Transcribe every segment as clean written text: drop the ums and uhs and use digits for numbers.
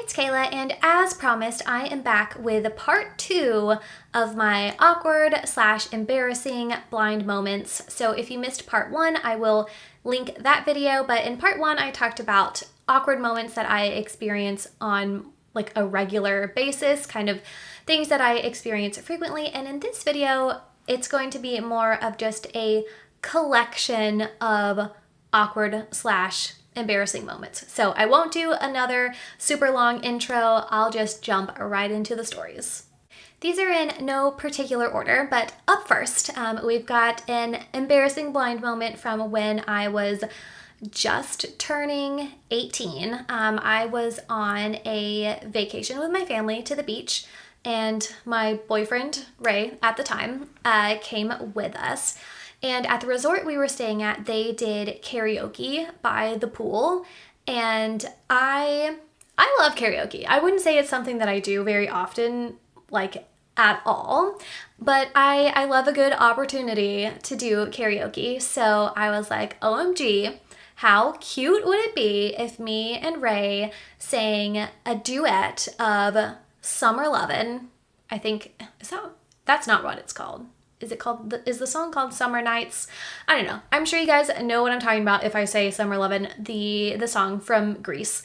it's Kayla, and as promised, I am back with part 2 of my awkward/embarrassing blind moments. So if you missed part 1, I will link that video, but in part 1, I talked about awkward moments that I experience on like a regular basis, kind of things that I experience frequently, and in this video, it's going to be more of just a collection of awkward/embarrassing moments. So I won't do another super long intro, I'll just jump right into the stories. These are in no particular order, but up first, we've got an embarrassing blind moment from when I was just turning 18. I was on a vacation with my family to the beach, and my boyfriend, Ray, at the time, came with us. And at the resort we were staying at, they did karaoke by the pool, and I love karaoke. I wouldn't say it's something that I do very often, like at all, but I love a good opportunity to do karaoke. So I was like, OMG, how cute would it be if me and Ray sang a duet of Summer Lovin'? I think, that's not what it's called. Is the song called Summer Nights? I don't know. I'm sure you guys know what I'm talking about if I say Summer Lovin', the song from Grease.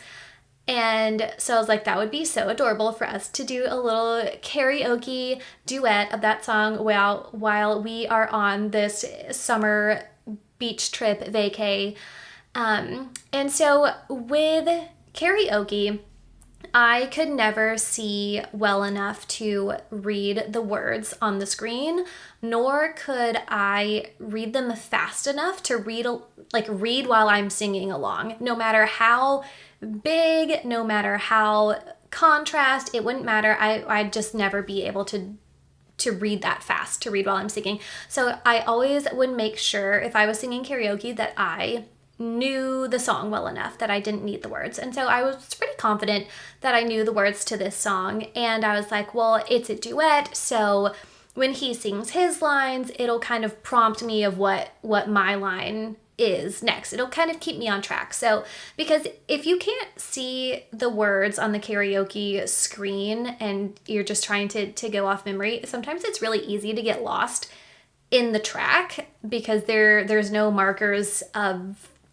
And so I was like, that would be so adorable for us to do a little karaoke duet of that song while we are on this summer beach trip vacay. And so with karaoke, I could never see well enough to read the words on the screen, nor could I read them fast enough to read while I'm singing along. No matter how big, no matter how contrast, it wouldn't matter. I'd just never be able to read that fast, to read while I'm singing. So I always would make sure if I was singing karaoke that I knew the song well enough that I didn't need the words. And so I was pretty confident that I knew the words to this song, and I was like, well, it's a duet, so when he sings his lines, it'll kind of prompt me of what my line is next. It'll kind of keep me on track. So because if you can't see the words on the karaoke screen and you're just trying to go off memory, sometimes it's really easy to get lost in the track because there's no markers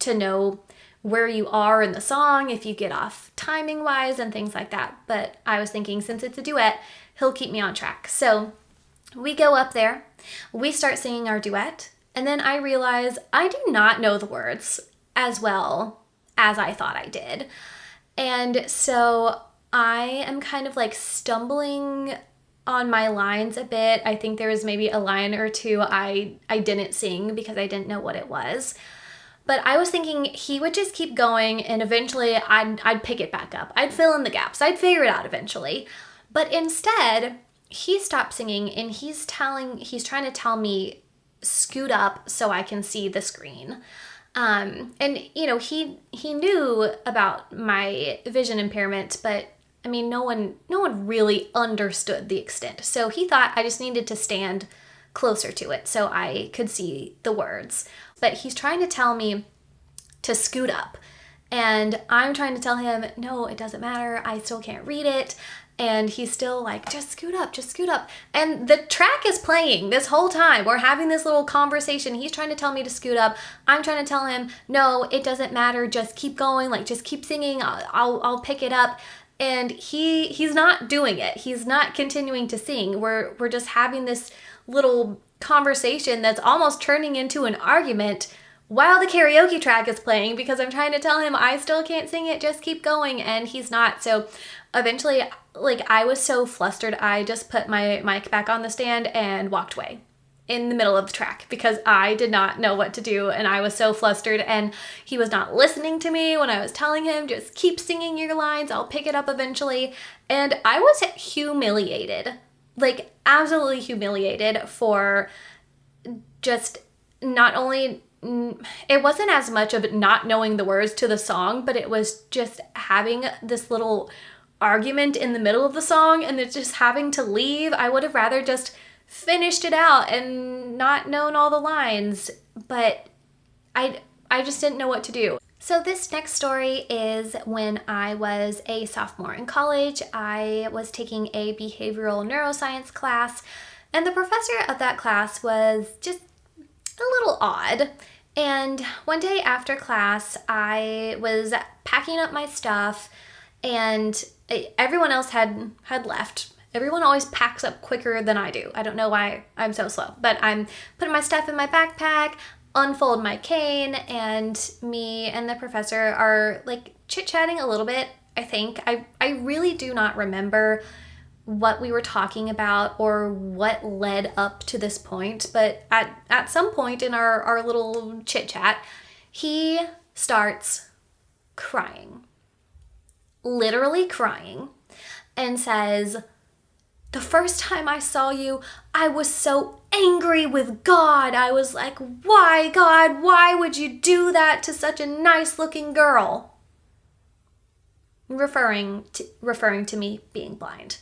to know where you are in the song if you get off timing wise and things like that. But I was thinking, since it's a duet, he'll keep me on track. So we go up there, we start singing our duet, and then I realize I do not know the words as well as I thought I did. And so I am kind of like stumbling on my lines a bit. I think there was maybe a line or two I didn't sing because I didn't know what it was. But I was thinking he would just keep going and eventually I'd pick it back up. I'd fill in the gaps. I'd figure it out eventually. But instead, he stopped singing and he's trying to tell me, scoot up so I can see the screen. And you know, he knew about my vision impairment, but I mean, no one really understood the extent. So he thought I just needed to stand closer to it so I could see the words. But he's trying to tell me to scoot up. And I'm trying to tell him, no, it doesn't matter. I still can't read it. And he's still like, just scoot up, just scoot up. And the track is playing this whole time. We're having this little conversation. He's trying to tell me to scoot up. I'm trying to tell him, no, it doesn't matter. Just keep going. Like, just keep singing. I'll pick it up. And he's not doing it. He's not continuing to sing. We're just having this little conversation that's almost turning into an argument while the karaoke track is playing because I'm trying to tell him I still can't sing it, just keep going, and he's not. So eventually, like, I was so flustered, I just put my mic back on the stand and walked away in the middle of the track because I did not know what to do and I was so flustered, and he was not listening to me when I was telling him, just keep singing your lines, I'll pick it up eventually. And I was humiliated, like absolutely humiliated for just not only, it wasn't as much of not knowing the words to the song, but it was just having this little argument in the middle of the song and it's just having to leave. I would have rather just finished it out and not known all the lines, but I just didn't know what to do. So this next story is when I was a sophomore in college. I was taking a behavioral neuroscience class, and the professor of that class was just a little odd. And one day after class, I was packing up my stuff, and everyone else had left. Everyone always packs up quicker than I do. I don't know why I'm so slow, but I'm putting my stuff in my backpack, unfold my cane, and me and the professor are like chit-chatting a little bit, I think. I really do not remember what we were talking about or what led up to this point, but at some point in our little chit-chat, he starts crying. Literally crying, and says, "The first time I saw you, I was so angry with God. I was like, why, God, why would you do that to such a nice looking girl?" Referring to me being blind.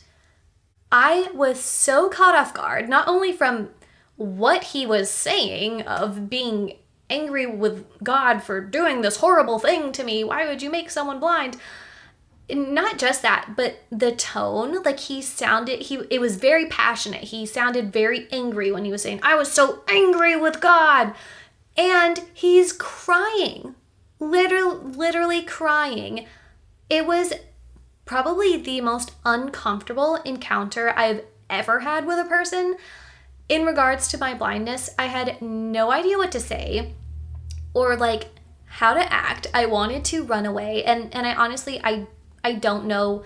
I was so caught off guard, not only from what he was saying of being angry with God for doing this horrible thing to me. Why would you make someone blind? Not just that, but the tone, like it was very passionate. He sounded very angry when he was saying, "I was so angry with God." And he's crying, literally crying. It was probably the most uncomfortable encounter I've ever had with a person in regards to my blindness. I had no idea what to say or like how to act. I wanted to run away, and I honestly, I don't know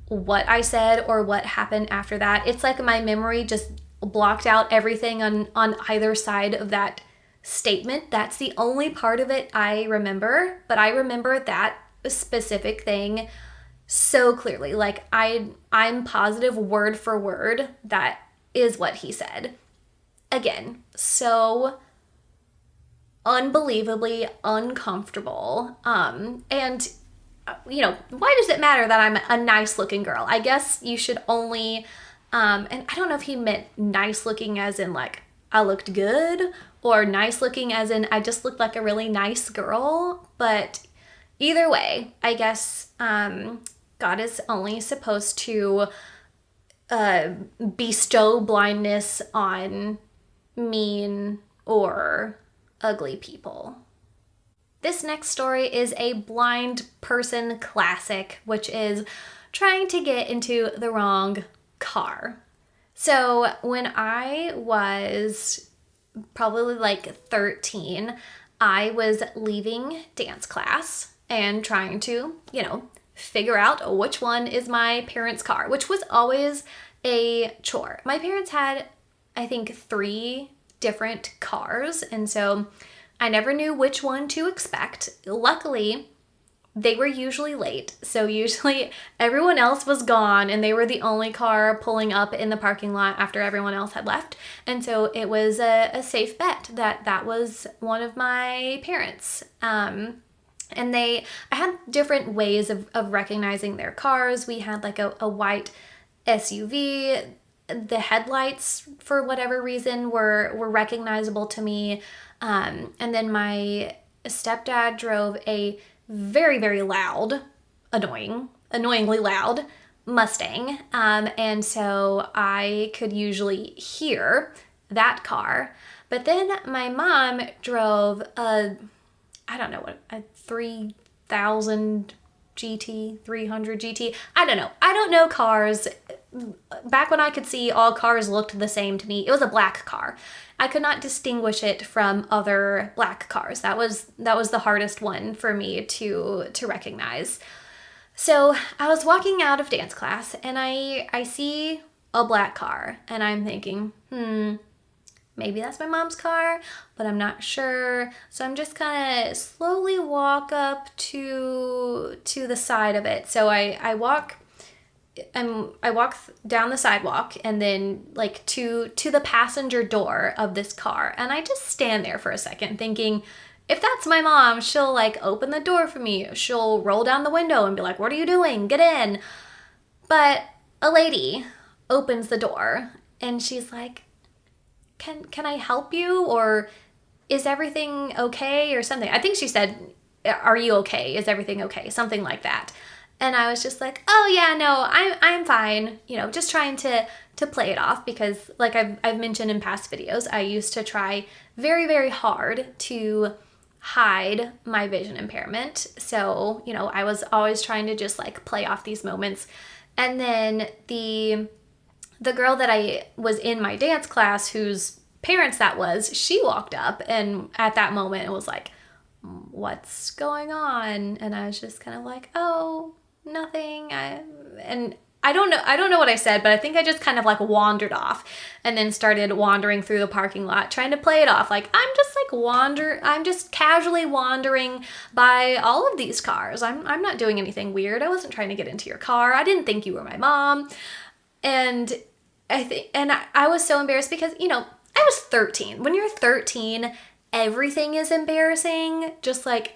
what I said or what happened after that. It's like my memory just blocked out everything on either side of that statement. That's the only part of it I remember, but I remember that specific thing so clearly. Like I'm positive word for word that is what he said. Again, so unbelievably uncomfortable. And you know, why does it matter that I'm a nice looking girl? I guess you should only, and I don't know if he meant nice looking as in like I looked good, or nice looking as in I just looked like a really nice girl. But either way, I guess God is only supposed to bestow blindness on mean or ugly people. This next story is a blind person classic, which is trying to get into the wrong car. So when I was probably like 13, I was leaving dance class and trying to, figure out which one is my parents' car, which was always a chore. My parents had, I think, 3 different cars, and so I never knew which one to expect. Luckily, they were usually late, so usually everyone else was gone and they were the only car pulling up in the parking lot after everyone else had left. And so it was a safe bet that was one of my parents. And I had different ways of recognizing their cars. We had like a white SUV. The headlights, for whatever reason, were recognizable to me. And then my stepdad drove a very, very loud, annoyingly loud Mustang. And so I could usually hear that car. But then my mom drove a 3000 GT, 300 GT. I don't know cars. Back when I could see, all cars looked the same to me. It was a black car. I could not distinguish it from other black cars. That was the hardest one for me to recognize. So I was walking out of dance class and I see a black car and I'm thinking, maybe that's my mom's car, but I'm not sure. So I'm just kind of slowly walk up to the side of it. So I walk down the sidewalk and then like to the passenger door of this car. And I just stand there for a second thinking, if that's my mom, she'll like open the door for me. She'll roll down the window and be like, "What are you doing? Get in." But a lady opens the door and she's like, Can I help you? Or is everything okay? Or something. I think she said, are you okay? Is everything okay? Something like that. And I was just like, oh yeah, no, I'm fine. You know, just trying to play it off because like I've mentioned in past videos, I used to try very, very hard to hide my vision impairment. So, you know, I was always trying to just like play off these moments. And then the girl that I was in my dance class, whose parents that was, she walked up and at that moment it was like, what's going on? And I was just kind of like, oh, nothing. I don't know what I said, but I think I just kind of like wandered off and then started wandering through the parking lot trying to play it off like I'm just casually wandering by all of these cars. I'm not doing anything weird. I wasn't trying to get into your car. I didn't think you were my mom. And I was so embarrassed because, you know, I was 13. When you're 13, everything is embarrassing. Just like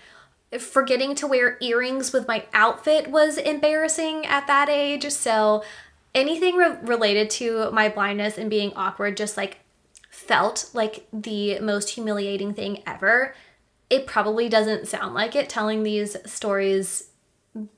forgetting to wear earrings with my outfit was embarrassing at that age. So anything related to my blindness and being awkward just like felt like the most humiliating thing ever. It probably doesn't sound like it telling these stories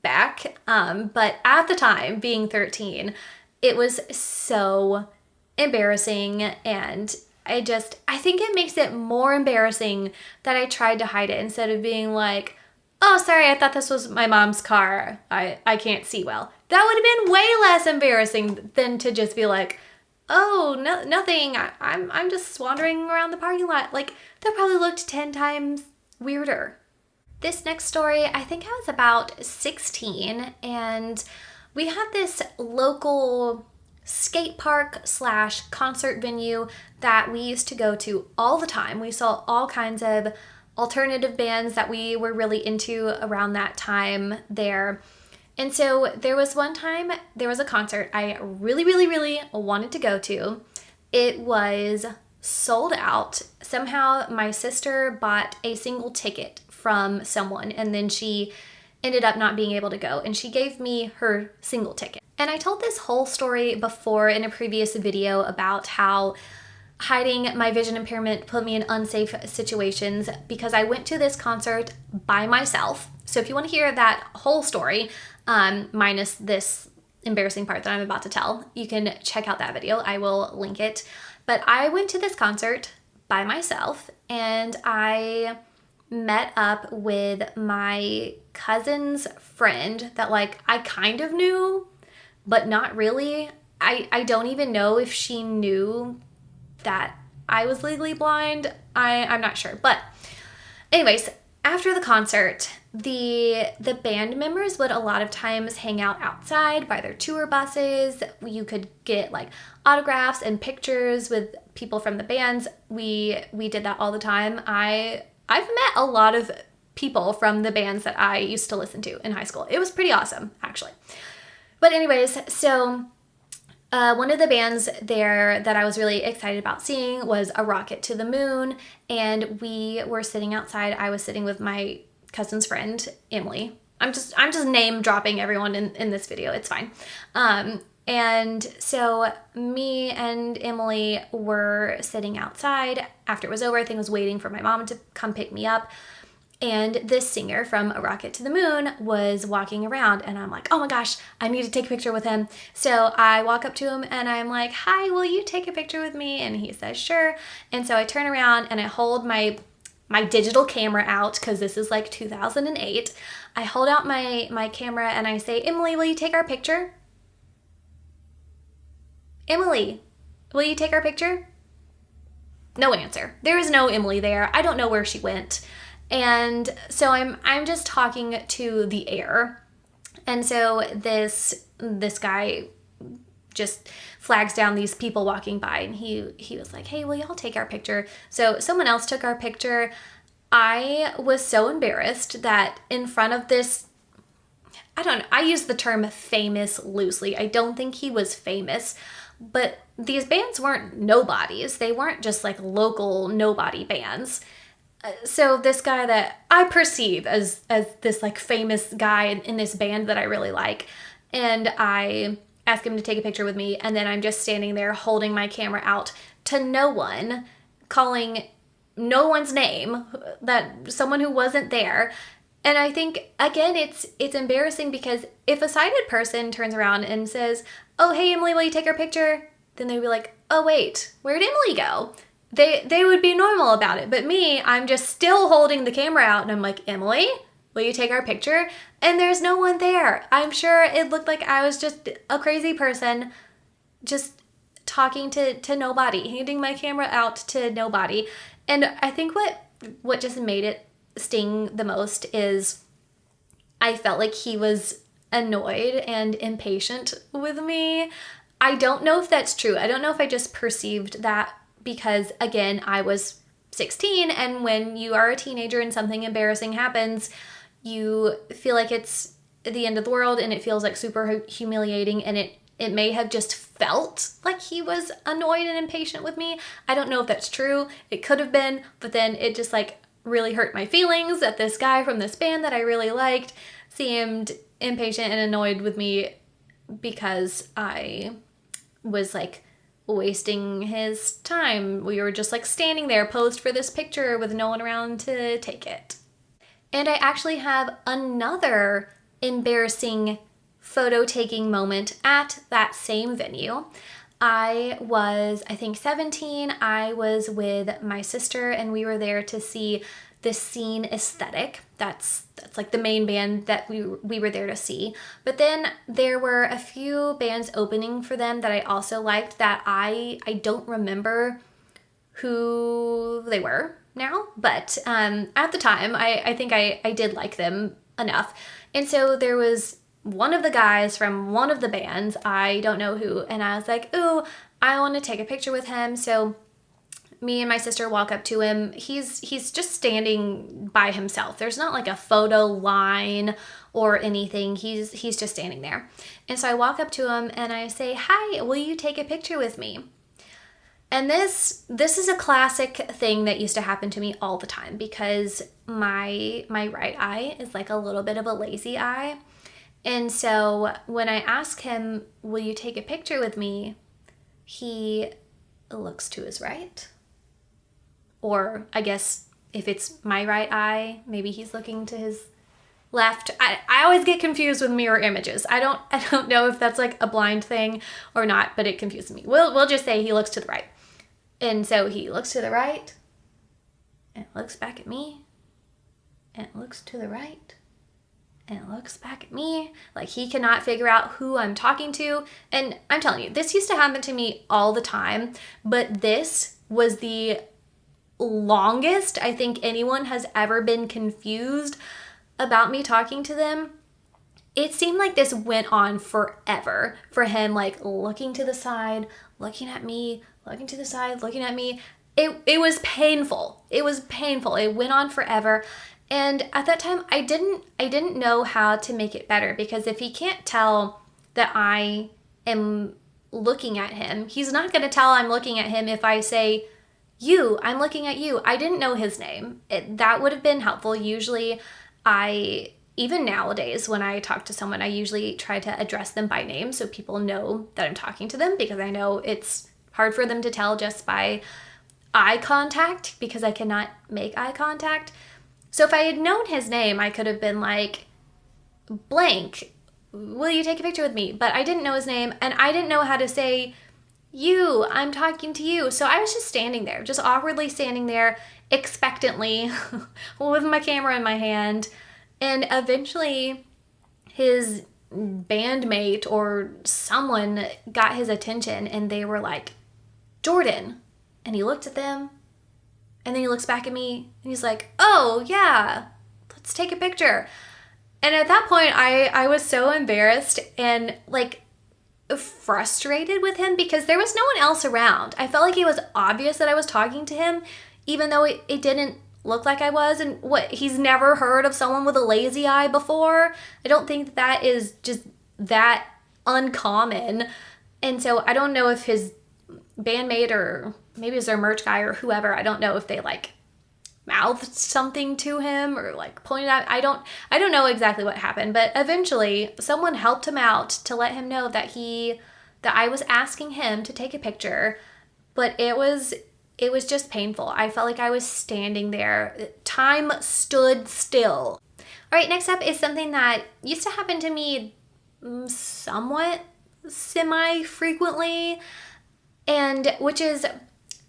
back. But at the time, being 13, it was so embarrassing, and I think it makes it more embarrassing that I tried to hide it instead of being like, oh, sorry, I thought this was my mom's car. I can't see well. That would have been way less embarrassing than to just be like, oh, no, nothing. I'm just wandering around the parking lot. Like, that probably looked 10 times weirder. This next story, I think I was about 16, and we had this local skate park / concert venue that we used to go to all the time. We saw all kinds of alternative bands that we were really into around that time there. And so there was one time, there was a concert I really, really, really wanted to go to. It was sold out. Somehow my sister bought a single ticket from someone, and then she ended up not being able to go, and she gave me her single ticket. And I told this whole story before in a previous video about how hiding my vision impairment put me in unsafe situations because I went to this concert by myself. So if you want to hear that whole story, minus this embarrassing part that I'm about to tell, you can check out that video. I will link it. But I went to this concert by myself, and I met up with my cousin's friend that like I kind of knew, but not really. I don't even know if she knew that I was legally blind. I'm not sure. But anyways, after the concert, the band members would a lot of times hang out outside by their tour buses. You could get like autographs and pictures with people from the bands. We did that all the time. I've met a lot of people from the bands that I used to listen to in high school. It was pretty awesome, actually. But anyways, so one of the bands there that I was really excited about seeing was A Rocket to the Moon, and we were sitting outside. I was sitting with my cousin's friend, Emily. I'm just name dropping everyone in this video. It's fine. And so me and Emily were sitting outside after it was over. I think I was waiting for my mom to come pick me up. And this singer from A Rocket to the Moon was walking around, and I'm like, oh my gosh, I need to take a picture with him. So I walk up to him and I'm like, hi, will you take a picture with me? And he says, sure. And so I turn around and I hold my digital camera out, because this is like 2008. I hold out my camera and I say, Emily, will you take our picture? Emily, will you take our picture? No answer. There is no Emily there. I don't know where she went. And so I'm just talking to the air. And so this guy just flags down these people walking by, and he was like, hey, will y'all take our picture? So someone else took our picture. I was so embarrassed that in front of this, I don't know, I use the term famous loosely. I don't think he was famous, but these bands weren't nobodies. They weren't just like local nobody bands. So this guy that I perceive as this like famous guy in this band that I really like, and I ask him to take a picture with me, and then I'm just standing there holding my camera out to no one, calling no one's name, that someone who wasn't there. And I think, again, it's embarrassing because if a sighted person turns around and says, oh, hey, Emily, will you take our picture? Then they'd be like, oh, wait, where'd Emily go? They would be normal about it. But me, I'm just still holding the camera out and I'm like, Emily, will you take our picture? And there's no one there. I'm sure it looked like I was just a crazy person just talking to nobody, handing my camera out to nobody. And I think what just made it sting the most is I felt like he was annoyed and impatient with me. I don't know if that's true. I don't know if I just perceived that because, again, I was 16, and when you are a teenager and something embarrassing happens, you feel like it's the end of the world and it feels like super humiliating, and it may have just felt like he was annoyed and impatient with me. I don't know if that's true. It could have been, but then it just like really hurt my feelings that this guy from this band that I really liked seemed impatient and annoyed with me because I was like wasting his time. We were just like standing there posed for this picture with no one around to take it. And I actually have another embarrassing photo taking moment at that same venue. I was, I think, 17. I was with my sister and we were there to see the Scene Aesthetic. That's like the main band that we were there to see. But then there were a few bands opening for them that I also liked that I don't remember who they were now, but at the time I think I did like them enough. And so there was one of the guys from one of the bands, I don't know who, and I was like, ooh, I want to take a picture with him. So me and my sister walk up to him. He's just standing by himself. There's not like a photo line or anything. He's just standing there. And so I walk up to him and I say, hi, will you take a picture with me? And this is a classic thing that used to happen to me all the time because my right eye is like a little bit of a lazy eye. And so when I ask him, will you take a picture with me? He looks to his right. Or I guess if it's my right eye, maybe he's looking to his left. I always get confused with mirror images. I don't know if that's like a blind thing or not, but it confuses me. We'll just say he looks to the right. And so he looks to the right and looks back at me and looks to the right and looks back at me like he cannot figure out who I'm talking to. And I'm telling you, this used to happen to me all the time, but this was the longest I think anyone has ever been confused about me talking to them. It seemed like this went on forever for him, like looking to the side, looking at me, looking to the side, looking at me. It was painful. It was painful. It went on forever. And at that time, I didn't know how to make it better, because if he can't tell that I am looking at him, he's not going to tell I'm looking at him if I say, you, I'm looking at you. I didn't know his name. That would have been helpful. Usually even nowadays when I talk to someone, I usually try to address them by name so people know that I'm talking to them, because I know it's hard for them to tell just by eye contact because I cannot make eye contact. So if I had known his name, I could have been like, blank, will you take a picture with me? But I didn't know his name and I didn't know how to say, you, I'm talking to you. So I was just standing there, just awkwardly standing there, expectantly with my camera in my hand. And eventually his bandmate or someone got his attention and they were like, Jordan. And he looked at them and then he looks back at me and he's like, oh yeah, let's take a picture. And at that point I was so embarrassed and like frustrated with him because there was no one else around. I felt like it was obvious that I was talking to him, even though it didn't look like I was. And he's never heard of someone with a lazy eye before. I don't think that is just that uncommon. And so I don't know if his bandmate or maybe it was their merch guy or whoever, I don't know if they like mouthed something to him or like pointed out. I don't know exactly what happened, but eventually someone helped him out to let him know that I was asking him to take a picture, but it was just painful. I felt like I was standing there. Time stood still. All right, next up is something that used to happen to me somewhat semi-frequently, and which is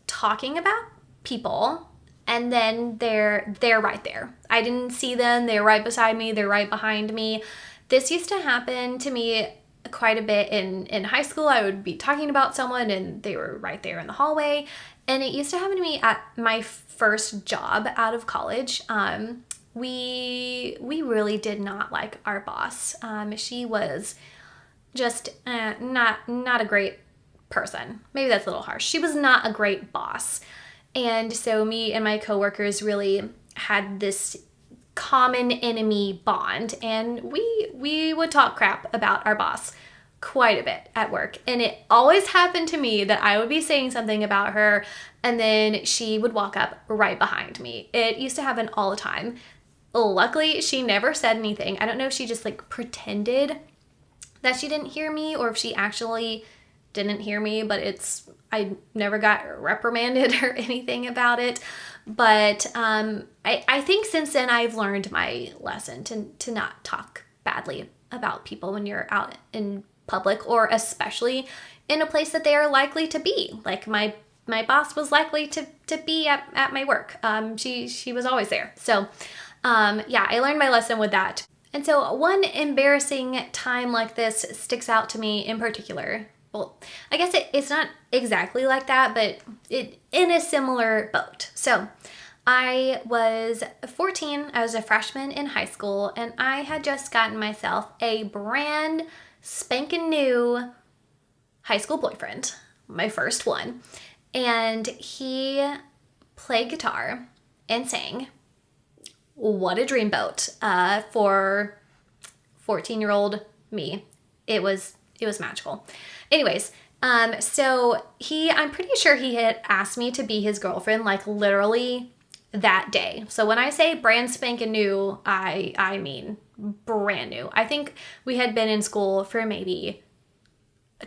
talking about people and then they're right there. I didn't see them, they're right beside me, they're right behind me. This used to happen to me quite a bit in high school. I would be talking about someone and they were right there in the hallway. And it used to happen to me at my first job out of college. We really did not like our boss. She was just not a great person. Maybe that's a little harsh. She was not a great boss. And so me and my coworkers really had this common enemy bond, and we would talk crap about our boss quite a bit at work. And it always happened to me that I would be saying something about her and then she would walk up right behind me. It used to happen all the time. Luckily, she never said anything. I don't know if she just like pretended that she didn't hear me or if she actually didn't hear me, but I never got reprimanded or anything about it. But I think since then I've learned my lesson to not talk badly about people when you're out in public, or especially in a place that they are likely to be. Like my boss was likely to be at my work. She was always there. So yeah, I learned my lesson with that. And so one embarrassing time like this sticks out to me in particular. Well, I guess it's not exactly like that, but it in a similar boat. So I was 14, I was a freshman in high school, and I had just gotten myself a brand spanking new high school boyfriend, my first one. And he played guitar and sang. What a dreamboat for 14-year-old me. It was magical. Anyways, so I'm pretty sure he had asked me to be his girlfriend, like literally that day. So when I say brand spanking new, I mean brand new. I think we had been in school for maybe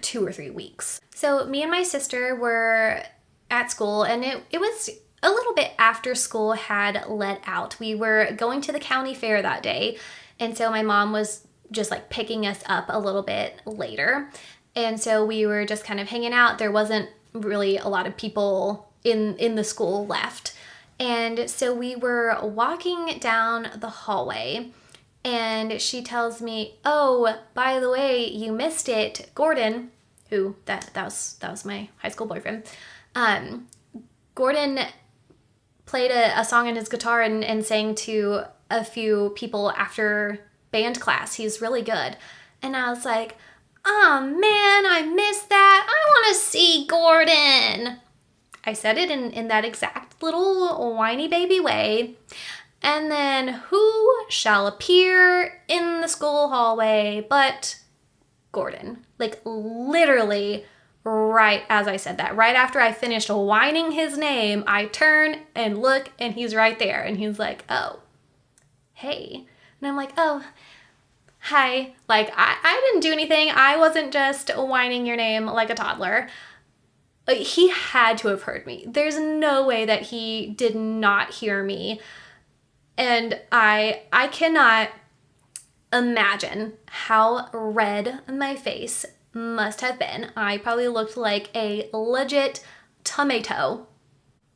2 or 3 weeks. So me and my sister were at school, and it was a little bit after school had let out. We were going to the county fair that day, and so my mom was just like picking us up a little bit later. And so we were just kind of hanging out. There wasn't really a lot of people in the school left. And so we were walking down the hallway, and she tells me, "Oh, by the way, you missed it. Gordon," who that was my high school boyfriend. Gordon played a song on his guitar and sang to a few people after band class. He's really good. And I was like, "Oh man, I missed that. I want to see Gordon." I said it in that exact little whiny baby way. And then who shall appear in the school hallway but Gordon? Like literally right as I said that, right after I finished whining his name, I turn and look and he's right there. And he's like, "Oh, hey." And I'm like, "Oh, hi." Like I didn't do anything. I wasn't just whining your name like a toddler. He had to have heard me. There's no way that he did not hear me. And I cannot imagine how red my face must have been. I probably looked like a legit tomato.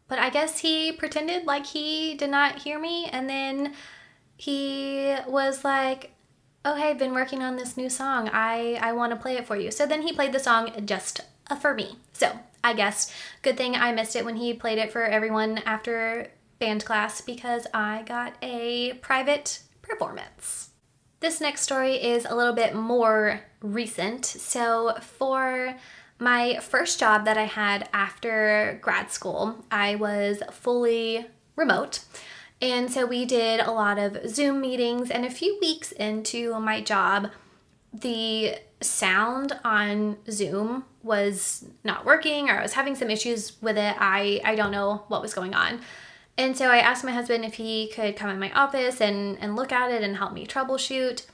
But I guess he pretended like he did not hear me, and then he was like, "Oh, hey, I've been working on this new song. I want to play it for you." So then he played the song just for me. So I guess good thing I missed it when he played it for everyone after band class, because I got a private performance. This next story is a little bit more recent. So for my first job that I had after grad school, I was fully remote. And so we did a lot of Zoom meetings, and a few weeks into my job, the sound on Zoom was not working, or I was having some issues with it. I don't know what was going on. And so I asked my husband if he could come in my office and look at it and help me troubleshoot.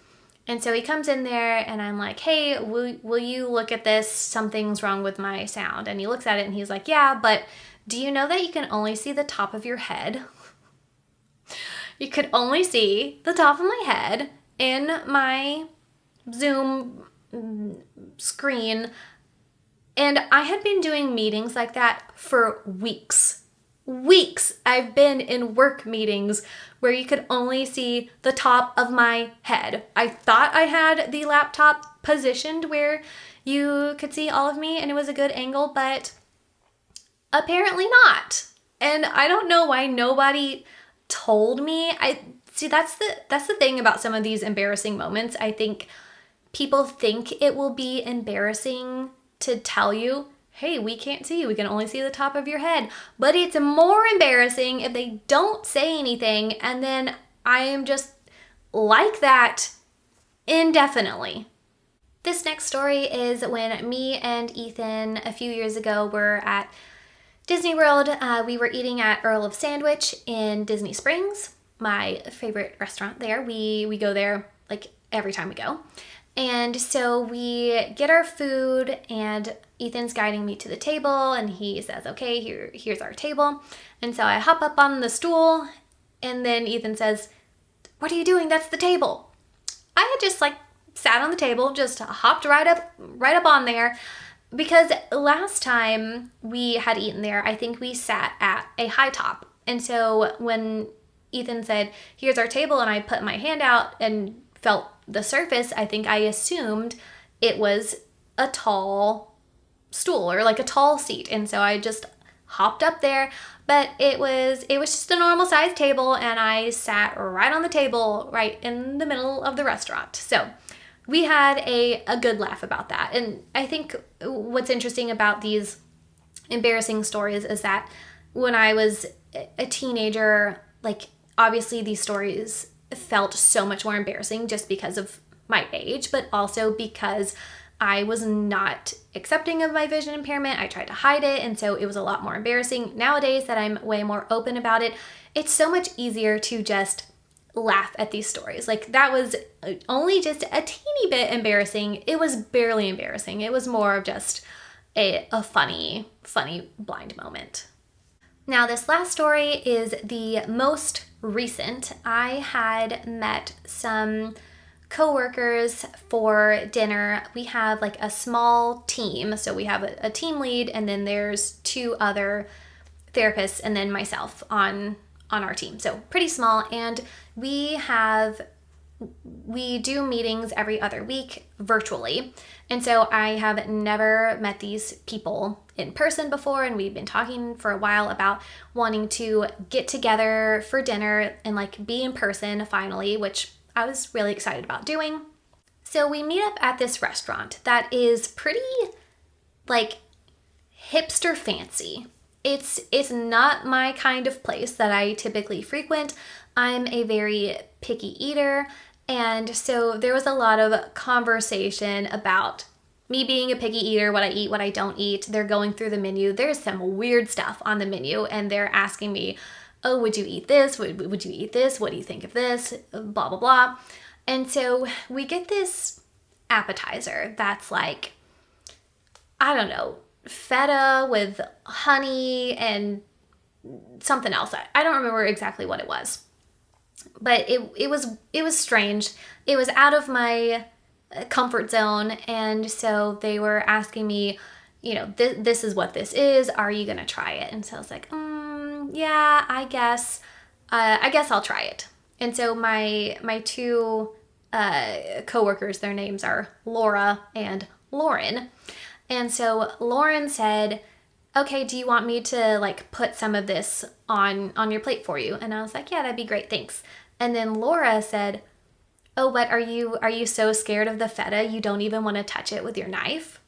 And so he comes in there and I'm like, "Hey, will you look at this? Something's wrong with my sound." And he looks at it and he's like, "Yeah, but do you know that you can only see the top of your head?" You could only see the top of my head in my Zoom screen. And I had been doing meetings like that for weeks. Weeks I've been in work meetings where you could only see the top of my head. I thought I had the laptop positioned where you could see all of me and it was a good angle, but apparently not. And I don't know why nobody told me. That's the thing about some of these embarrassing moments. I think people think it will be embarrassing to tell you, hey, we can't see you. We can only see the top of your head. But it's more embarrassing if they don't say anything and then I am just like that indefinitely. This next story is when me and Ethan a few years ago were at Disney World. We were eating at Earl of Sandwich in Disney Springs, my favorite restaurant there. We go there like every time we go. And so we get our food and Ethan's guiding me to the table and he says, okay, here's our table. And so I hop up on the stool and then Ethan says, what are you doing? That's the table. I had just sat on the table, just hopped right up on there because last time we had eaten there, I think we sat at a high top. And so when Ethan said, here's our table, and I put my hand out and felt the surface, I think I assumed it was a tall stool or like a tall seat. And so I just hopped up there, but it was just a normal sized table and I sat right on the table, right in the middle of the restaurant. So we had a good laugh about that. And I think what's interesting about these embarrassing stories is that when I was a teenager, obviously these stories felt so much more embarrassing just because of my age, but also because I was not accepting of my vision impairment. I tried to hide it, and so it was a lot more embarrassing. Nowadays that I'm way more open about it, it's so much easier to just laugh at these stories. That was only just a teeny bit embarrassing. It was barely embarrassing. It was more of just a funny blind moment. Now, this last story is the most recent. I had met some coworkers for dinner. We have a small team. So we have a team lead and then there's 2 other therapists and then myself on our team. So pretty small. And we do meetings every other week virtually. And so I have never met these people in person before, and we've been talking for a while about wanting to get together for dinner and be in person finally, which I was really excited about doing. So we meet up at this restaurant that is pretty hipster fancy. It's not my kind of place that I typically frequent. I'm a very picky eater, and so there was a lot of conversation about me being a picky eater, what I eat, what I don't eat. They're going through the menu. There's some weird stuff on the menu, and they're asking me, oh, would you eat this? Would you eat this? What do you think of this? Blah, blah, blah. And so we get this appetizer that's I don't know, feta with honey and something else. I don't remember exactly what it was. But it was strange. It was out of my comfort zone, and so they were asking me, this is what this is. Are you gonna try it? And so I was like, yeah, I guess I'll try it. And so my 2 coworkers, their names are Laura and Lauren. And so Lauren said, okay, do you want me to put some of this on your plate for you? And I was like, yeah, that'd be great, thanks. And then Laura said, oh, what, are you so scared of the feta you don't even want to touch it with your knife?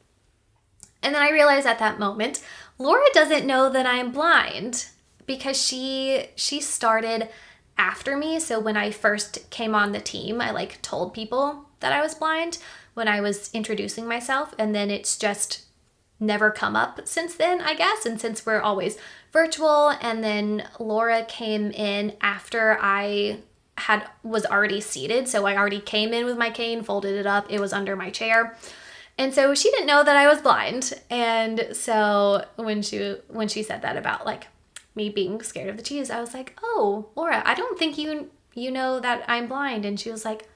And then I realized at that moment, Laura doesn't know that I'm blind because she started after me. So when I first came on the team, I told people that I was blind when I was introducing myself, and then it's just never come up since then, I guess. And since we're always virtual, and then Laura came in after I was already seated. So I already came in with my cane, folded it up. It was under my chair. And so she didn't know that I was blind. And so when she said that about me being scared of the cheese, I was like, oh, Laura, I don't think you you know that I'm blind? And she was like,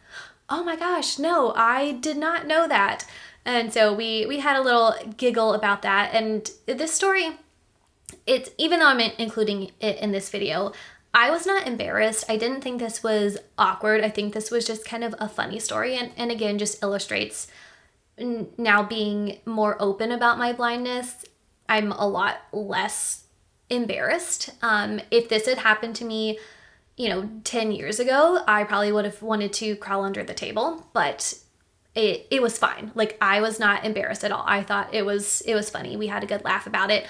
oh my gosh, no, I did not know that. And so we had a little giggle about that. And this story, it's, even though I'm including it in this video, I was not embarrassed. I didn't think this was awkward. I think this was just kind of a funny story. And again, just illustrates now being more open about my blindness. I'm a lot less embarrassed. If this had happened to me, 10 years ago, I probably would have wanted to crawl under the table, but it was fine. Like, I was not embarrassed at all. I thought it was funny. We had a good laugh about it.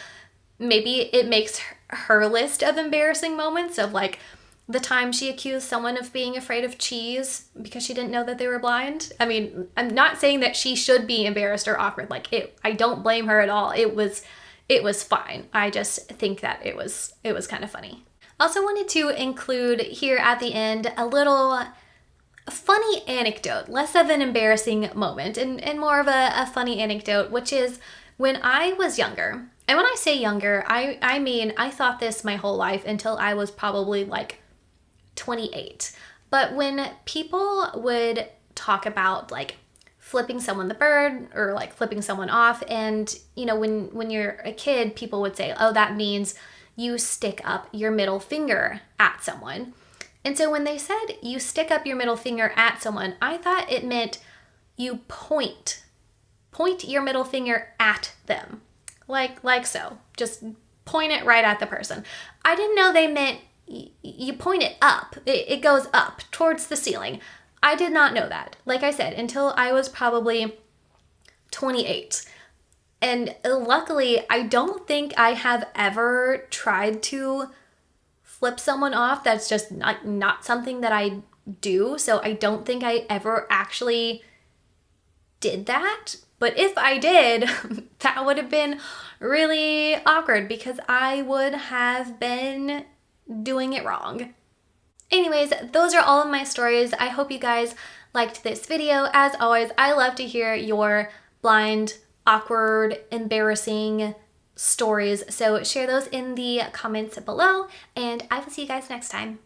Maybe it makes her list of embarrassing moments of like the time she accused someone of being afraid of cheese because she didn't know that they were blind. I mean, I'm not saying that she should be embarrassed or awkward. Like, I don't blame her at all. It was fine. I just think that it was kind of funny. Also wanted to include here at the end a little funny anecdote, less of an embarrassing moment and more of a funny anecdote, which is when I was younger. And when I say younger, I mean, I thought this my whole life until I was probably like 28. But when people would talk about like flipping someone the bird or like flipping someone off, and when you're a kid, people would say, oh, that means you stick up your middle finger at someone. And so when they said you stick up your middle finger at someone, I thought it meant you point your middle finger at them. Like so. Just point it right at the person. I didn't know they meant you point it up. It goes up towards the ceiling. I did not know that, like I said, until I was probably 28. And luckily, I don't think I have ever tried to flip someone off. That's just not something that I do. So I don't think I ever actually did that. But if I did, that would have been really awkward because I would have been doing it wrong. Anyways, those are all of my stories. I hope you guys liked this video. As always, I love to hear your blind, awkward, embarrassing stories. So share those in the comments below, and I will see you guys next time.